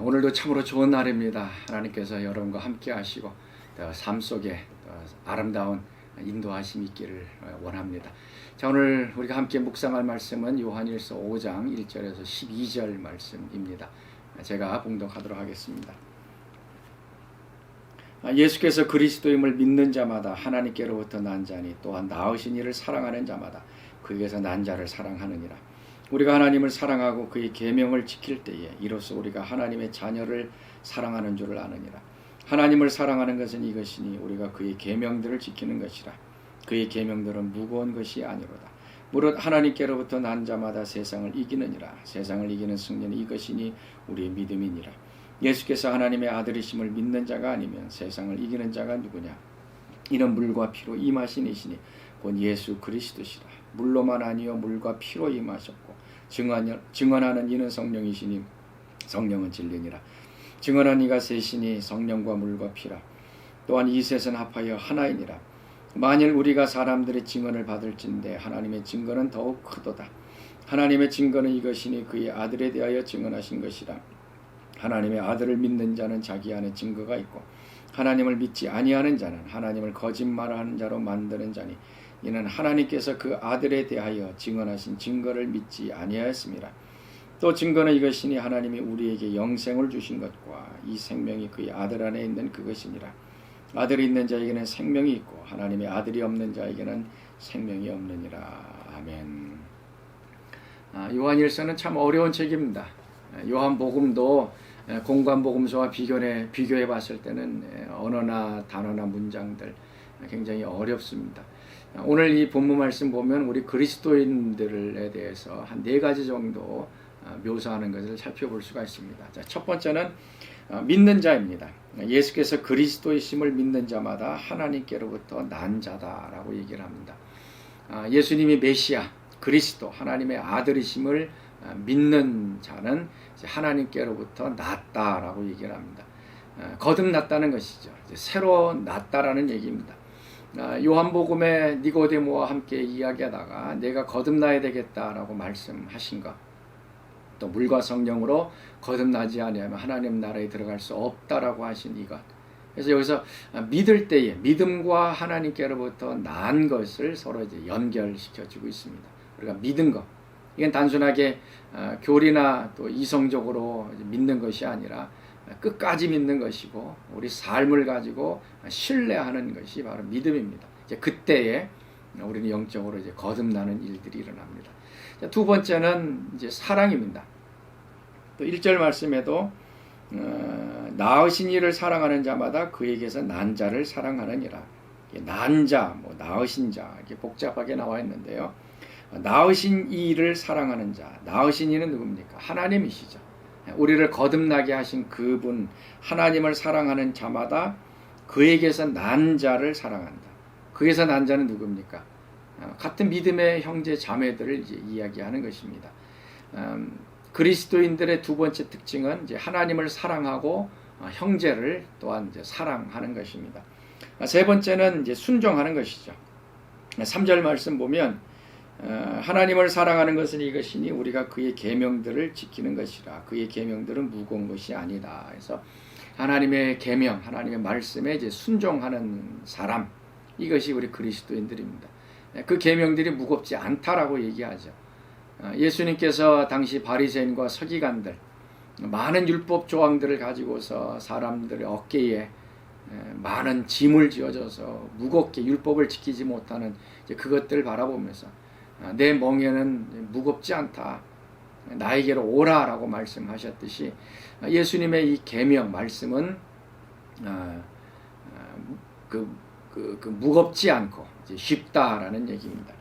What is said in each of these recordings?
오늘도 참으로 좋은 날입니다. 하나님께서 여러분과 함께 하시고 삶 속에 아름다운 인도하심이 있기를 원합니다. 자, 오늘 우리가 함께 묵상할 말씀은 요한일서 5장 1절에서 12절 말씀입니다. 제가 봉독하도록 하겠습니다. 예수께서 그리스도임을 믿는 자마다 하나님께로부터 난 자니 또한 낳으신 이를 사랑하는 자마다 그에게서 난 자를 사랑하느니라. 우리가 하나님을 사랑하고 그의 계명을 지킬 때에 이로써 우리가 하나님의 자녀를 사랑하는 줄을 아느니라. 하나님을 사랑하는 것은 이것이니 우리가 그의 계명들을 지키는 것이라. 그의 계명들은 무거운 것이 아니로다. 무릇 하나님께로부터 난 자마다 세상을 이기느니라. 세상을 이기는 승리는 이것이니 우리의 믿음이니라. 예수께서 하나님의 아들이심을 믿는 자가 아니면 세상을 이기는 자가 누구냐? 이는 물과 피로 임하신 이시니 곧 예수 그리스도시라. 물로만 아니요 물과 피로 임하셨고 증언하는 이는 성령이시니 성령은 진리니라. 증언한 이가 셋이니 성령과 물과 피라. 또한 이 셋은 합하여 하나이니라. 만일 우리가 사람들의 증언을 받을진대 하나님의 증거는 더욱 크도다. 하나님의 증거는 이것이니 그의 아들에 대하여 증언하신 것이라. 하나님의 아들을 믿는 자는 자기 안에 증거가 있고 하나님을 믿지 아니하는 자는 하나님을 거짓말하는 자로 만드는 자니 이는 하나님께서 그 아들에 대하여 증언하신 증거를 믿지 아니하였습니다. 또 증거는 이것이니 하나님이 우리에게 영생을 주신 것과 이 생명이 그의 아들 안에 있는 그것이니라. 아들이 있는 자에게는 생명이 있고 하나님의 아들이 없는 자에게는 생명이 없느니라. 아멘. 요한일서는 참 어려운 책입니다. 요한복음도 공관복음서와 비교해 봤을 때는 언어나 단어나 문장들 굉장히 어렵습니다. 오늘 이 본문 말씀 보면 우리 그리스도인들에 대해서 한 4가지 정도 묘사하는 것을 살펴볼 수가 있습니다. 자, 첫 번째는 믿는 자입니다. 예수께서 그리스도이심을 믿는 자마다 하나님께로부터 난 자다라고 얘기를 합니다. 예수님이 메시아, 그리스도, 하나님의 아들이심을 믿는 자는 하나님께로부터 났다라고 얘기를 합니다. 거듭났다는 것이죠. 새로 났다라는 얘기입니다. 요한복음에 니고데모와 함께 이야기하다가 내가 거듭나야 되겠다라고 말씀하신 것, 또 물과 성령으로 거듭나지 아니하면 하나님 나라에 들어갈 수 없다라고 하신 이것. 그래서 여기서 믿을 때에 믿음과 하나님께로부터 난 것을 서로 이제 연결시켜주고 있습니다. 우리가 믿은 것, 이건 단순하게 교리나 또 이성적으로 믿는 것이 아니라 끝까지 믿는 것이고 우리 삶을 가지고 신뢰하는 것이 바로 믿음입니다. 이제 그때에 우리는 영적으로 이제 거듭나는 일들이 일어납니다. 자, 두 번째는 이제 사랑입니다. 또 1절 말씀에도 낳으신 이를 사랑하는 자마다 그에게서 난 자를 사랑하느니라. 난 자, 낳으신 자 이렇게 복잡하게 나와 있는데요. 낳으신 이를 사랑하는 자, 낳으신 이는 누굽니까? 하나님이시죠. 우리를 거듭나게 하신 그분, 하나님을 사랑하는 자마다 그에게서 난 자를 사랑한다. 그에서 난 자는 누굽니까? 같은 믿음의 형제 자매들을 이제 이야기하는 것입니다. 그리스도인들의 두 번째 특징은 이제 하나님을 사랑하고 형제를 또한 이제 사랑하는 것입니다. 세 번째는 이제 순종하는 것이죠. 3절 말씀 보면 하나님을 사랑하는 것은 이것이니 우리가 그의 계명들을 지키는 것이라. 그의 계명들은 무거운 것이 아니다. 그래서 하나님의 계명, 하나님의 말씀에 이제 순종하는 사람, 이것이 우리 그리스도인들입니다. 그 계명들이 무겁지 않다라고 얘기하죠. 예수님께서 당시 바리새인과 서기관들 많은 율법 조항들을 가지고서 사람들의 어깨에 많은 짐을 지어져서 무겁게 율법을 지키지 못하는 그것들을 바라보면서 내 멍에는 무겁지 않다. 나에게로 오라라고 말씀하셨듯이 예수님의 이 계명 말씀은 무겁지 않고 쉽다라는 얘기입니다.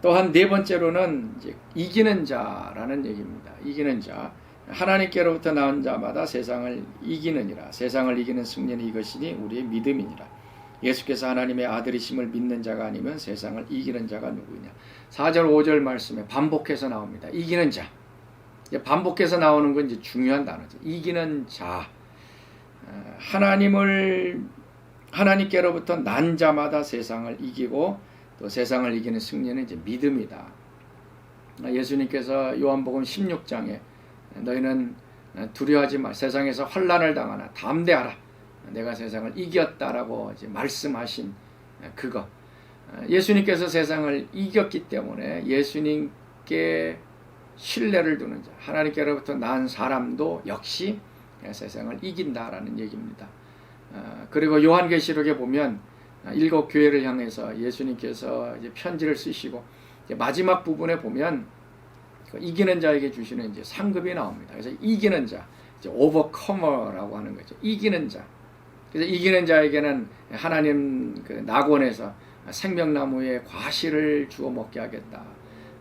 또한 네 번째로는 이제 이기는 자라는 얘기입니다. 이기는 자, 하나님께로부터 나온 자마다 세상을 이기느니라. 세상을 이기는 승리는 이것이니 우리의 믿음이니라. 예수께서 하나님의 아들이심을 믿는 자가 아니면 세상을 이기는 자가 누구냐. 4절 5절 말씀에 반복해서 나옵니다. 이기는 자. 반복해서 나오는 건 이제 중요한 단어죠. 이기는 자. 하나님께로부터 난 자마다 세상을 이기고 또 세상을 이기는 승리는 이제 믿음이다. 예수님께서 요한복음 16장에 너희는 두려워하지 마. 세상에서 환난을 당하나 담대하라. 내가 세상을 이겼다라고 이제 말씀하신 그거. 예수님께서 세상을 이겼기 때문에 예수님께 신뢰를 두는 자, 하나님께로부터 난 사람도 역시 세상을 이긴다라는 얘기입니다. 그리고 요한계시록에 보면 7 교회를 향해서 예수님께서 이제 편지를 쓰시고 이제 마지막 부분에 보면 이기는 자에게 주시는 이제 상급이 나옵니다. 그래서 이기는 자, 이제 오버커머라고 하는 거죠. 이기는 자. 그래서 이기는 자에게는 하나님 그 낙원에서 생명나무의 과실을 주어 먹게 하겠다.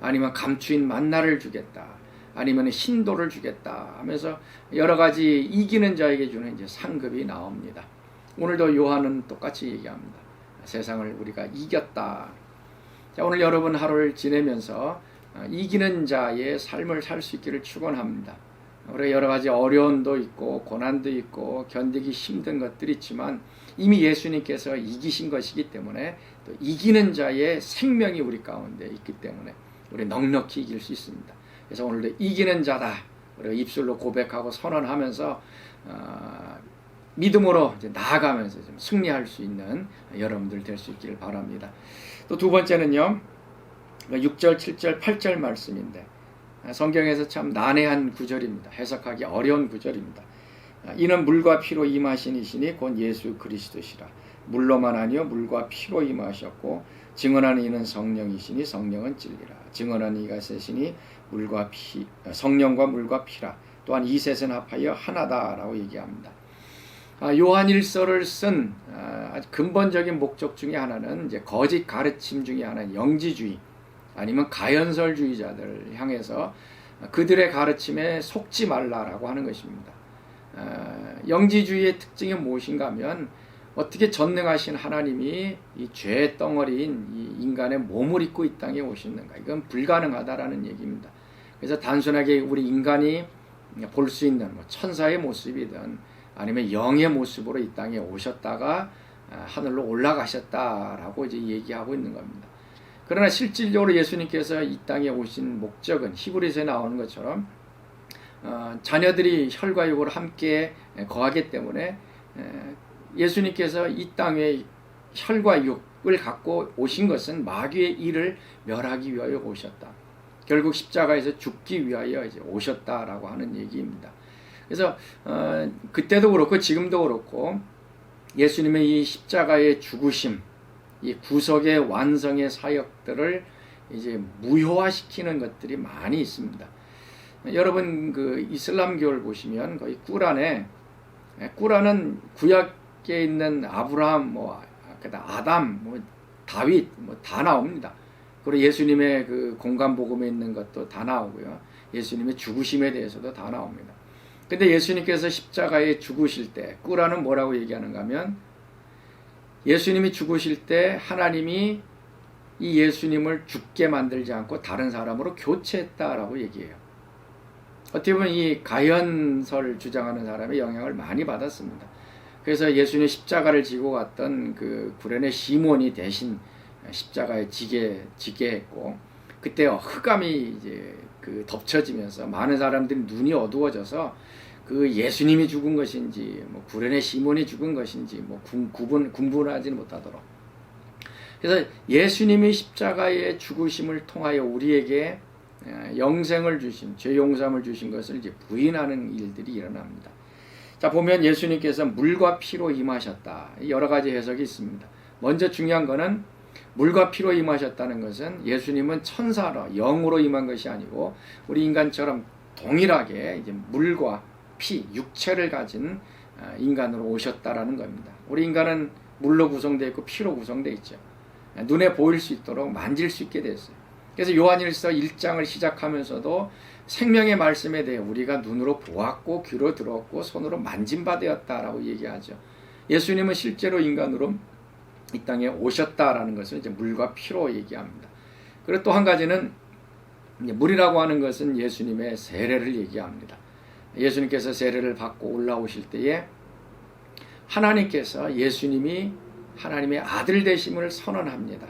아니면 감추인 만나를 주겠다. 아니면 신도를 주겠다 하면서 여러 가지 이기는 자에게 주는 이제 상급이 나옵니다. 오늘도 요한은 똑같이 얘기합니다. 세상을 우리가 이겼다. 자, 오늘 여러분 하루를 지내면서 이기는 자의 삶을 살 수 있기를 축원합니다. 우리가 여러 가지 어려움도 있고 고난도 있고 견디기 힘든 것들이 있지만 이미 예수님께서 이기신 것이기 때문에 또 이기는 자의 생명이 우리 가운데 있기 때문에 우리 넉넉히 이길 수 있습니다. 그래서 오늘도 이기는 자다. 우리가 입술로 고백하고 선언하면서 믿음으로 이제 나아가면서 좀 승리할 수 있는 여러분들 될 수 있기를 바랍니다. 또 두 번째는요. 6절, 7절, 8절 말씀인데 성경에서 참 난해한 구절입니다. 해석하기 어려운 구절입니다. 이는 물과 피로 임하신 이시니 곧 예수 그리스도시라. 물로만 아니요 물과 피로 임하셨고 증언하는 이는 성령이시니 성령은 진리라. 증언하는 이가 셋이니 물과 피, 성령과 물과 피라. 또한 이 셋은 합하여 하나다라고 얘기합니다. 요한일서를 쓴 아주 근본적인 목적 중에 하나는 이제 거짓 가르침 중에 하나는 영지주의 아니면 가연설주의자들을 향해서 그들의 가르침에 속지 말라라고 하는 것입니다. 영지주의의 특징이 무엇인가 하면 어떻게 전능하신 하나님이 이 죄의 덩어리인 이 인간의 몸을 입고 이 땅에 오셨는가? 이건 불가능하다라는 얘기입니다. 그래서 단순하게 우리 인간이 볼 수 있는 천사의 모습이든 아니면 영의 모습으로 이 땅에 오셨다가 하늘로 올라가셨다라고 이제 얘기하고 있는 겁니다. 그러나 실질적으로 예수님께서 이 땅에 오신 목적은 히브리서에 나오는 것처럼 자녀들이 혈과 육으로 함께 거하기 때문에 예수님께서 이 땅에 혈과 육을 갖고 오신 것은 마귀의 일을 멸하기 위하여 오셨다. 결국 십자가에서 죽기 위하여 이제 오셨다라고 하는 얘기입니다. 그래서 그때도 그렇고 지금도 그렇고 예수님의 이 십자가의 죽으심, 이 구속의 완성의 사역들을 이제 무효화시키는 것들이 많이 있습니다. 여러분 그 이슬람교를 보시면 거의 꾸란은 구약에 있는 아브라함, 아담, 다윗 다 나옵니다. 그리고 예수님의 그 공간복음에 있는 것도 다 나오고요. 예수님의 죽으심에 대해서도 다 나옵니다. 근데 예수님께서 십자가에 죽으실 때 꾸란은 뭐라고 얘기하는가 하면 예수님이 죽으실 때 하나님이 이 예수님을 죽게 만들지 않고 다른 사람으로 교체했다라고 얘기해요. 어떻게 보면 이 가연설 주장하는 사람의 영향을 많이 받았습니다. 그래서 예수님 십자가를 지고 갔던 그 구레네 시몬이 대신 십자가에 지게 했고 그때 흑암이 이제 그 덮쳐지면서 많은 사람들이 눈이 어두워져서 그 예수님이 죽은 것인지 구레네 시몬이 죽은 것인지 구분하지는 못하도록. 그래서 예수님이 십자가의 죽으심을 통하여 우리에게 영생을 주신, 죄 용서함을 주신 것을 이제 부인하는 일들이 일어납니다. 자, 보면 예수님께서 물과 피로 임하셨다. 여러 가지 해석이 있습니다. 먼저 중요한 거는 물과 피로 임하셨다는 것은 예수님은 천사로 영으로 임한 것이 아니고 우리 인간처럼 동일하게 이제 물과 피, 육체를 가진 인간으로 오셨다라는 겁니다. 우리 인간은 물로 구성되어 있고 피로 구성되어 있죠. 눈에 보일 수 있도록 만질 수 있게 됐어요. 그래서 요한일서 1장을 시작하면서도 생명의 말씀에 대해 우리가 눈으로 보았고 귀로 들었고 손으로 만진 바 되었다라고 얘기하죠. 예수님은 실제로 인간으로 이 땅에 오셨다라는 것을 이제 물과 피로 얘기합니다. 그리고 또 한 가지는 물이라고 하는 것은 예수님의 세례를 얘기합니다. 예수님께서 세례를 받고 올라오실 때에 하나님께서 예수님이 하나님의 아들 되심을 선언합니다.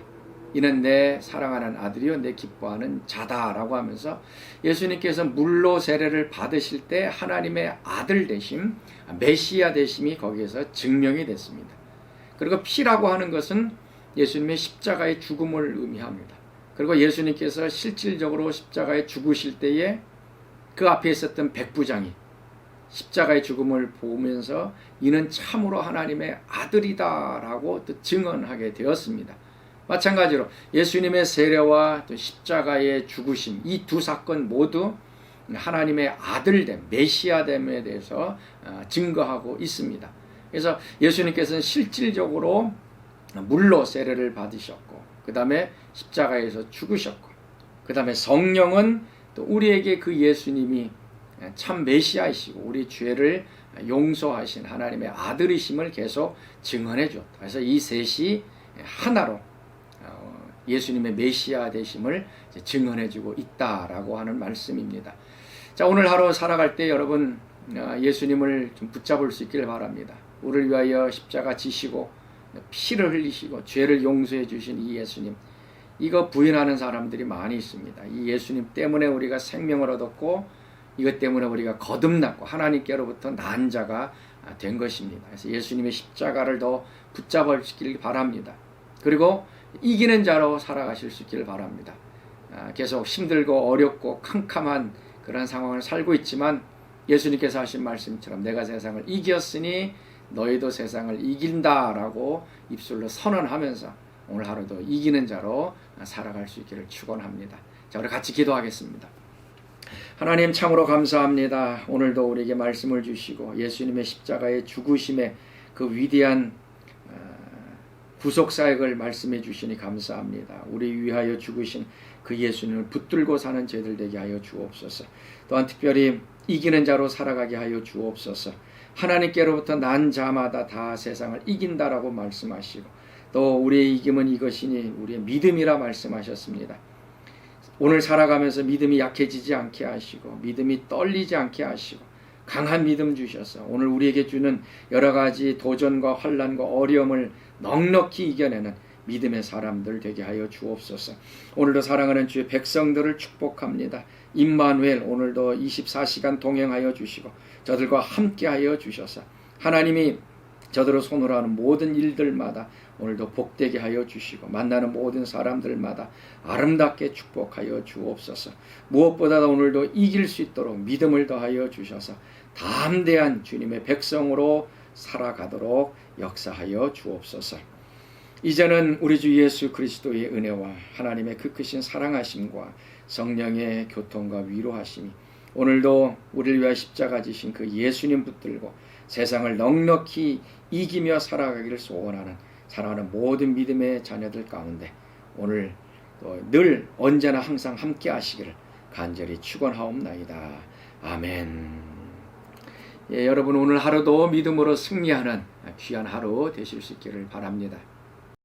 이는 내 사랑하는 아들이요 내 기뻐하는 자다라고 하면서 예수님께서 물로 세례를 받으실 때 하나님의 아들 되심, 메시아 되심이 거기에서 증명이 됐습니다. 그리고 피라고 하는 것은 예수님의 십자가의 죽음을 의미합니다. 그리고 예수님께서 실질적으로 십자가에 죽으실 때에 그 앞에 있었던 백부장이 십자가의 죽음을 보면서 이는 참으로 하나님의 아들이다 라고 또 증언하게 되었습니다. 마찬가지로 예수님의 세례와 또 십자가의 죽으심, 이 두 사건 모두 하나님의 아들됨, 메시아됨에 대해서 증거하고 있습니다. 그래서 예수님께서는 실질적으로 물로 세례를 받으셨고, 그 다음에 십자가에서 죽으셨고, 그 다음에 성령은 또 우리에게 그 예수님이 참 메시아이시고 우리 죄를 용서하신 하나님의 아들이심을 계속 증언해 줬다. 그래서 이 셋이 하나로 예수님의 메시아 되심을 증언해 주고 있다라고 하는 말씀입니다. 자, 오늘 하루 살아갈 때 여러분 예수님을 좀 붙잡을 수 있기를 바랍니다. 우리를 위하여 십자가 지시고 피를 흘리시고 죄를 용서해 주신 이 예수님, 이거 부인하는 사람들이 많이 있습니다. 이 예수님 때문에 우리가 생명을 얻었고 이것 때문에 우리가 거듭났고 하나님께로부터 난 자가 된 것입니다. 그래서 예수님의 십자가를 더 붙잡으시길 바랍니다. 그리고 이기는 자로 살아가실 수 있기를 바랍니다. 계속 힘들고 어렵고 캄캄한 그런 상황을 살고 있지만 예수님께서 하신 말씀처럼 내가 세상을 이겼으니 너희도 세상을 이긴다라고 입술로 선언하면서 오늘 하루도 이기는 자로 살아갈 수 있기를 축원합니다. 자, 우리 같이 기도하겠습니다. 하나님 참으로 감사합니다. 오늘도 우리에게 말씀을 주시고 예수님의 십자가의 죽으심의 그 위대한 구속사역을 말씀해 주시니 감사합니다. 우리 위하여 죽으신 그 예수님을 붙들고 사는 저희들 되게 하여 주옵소서. 또한 특별히 이기는 자로 살아가게 하여 주옵소서. 하나님께로부터 난 자마다 다 세상을 이긴다라고 말씀하시고 또 우리의 이김은 이것이니 우리의 믿음이라 말씀하셨습니다. 오늘 살아가면서 믿음이 약해지지 않게 하시고 믿음이 떨리지 않게 하시고 강한 믿음 주셔서 오늘 우리에게 주는 여러 가지 도전과 환난과 어려움을 넉넉히 이겨내는 믿음의 사람들 되게 하여 주옵소서. 오늘도 사랑하는 주의 백성들을 축복합니다. 임마누엘 오늘도 24시간 동행하여 주시고 저들과 함께하여 주셔서 하나님이 저들을 손으로 하는 모든 일들마다 오늘도 복되게 하여 주시고 만나는 모든 사람들마다 아름답게 축복하여 주옵소서. 무엇보다도 오늘도 이길 수 있도록 믿음을 더하여 주셔서 담대한 주님의 백성으로 살아가도록 역사하여 주옵소서. 이제는 우리 주 예수 그리스도의 은혜와 하나님의 그 크신 사랑하심과 성령의 교통과 위로하심이 오늘도 우리를 위하여 십자가 지신 그 예수님 붙들고 세상을 넉넉히 이기며 살아가기를 소원하는 사랑하는 모든 믿음의 자녀들 가운데 오늘 늘 언제나 항상 함께 하시기를 간절히 축원하옵나이다. 아멘. 예, 여러분 오늘 하루도 믿음으로 승리하는 귀한 하루 되실 수 있기를 바랍니다.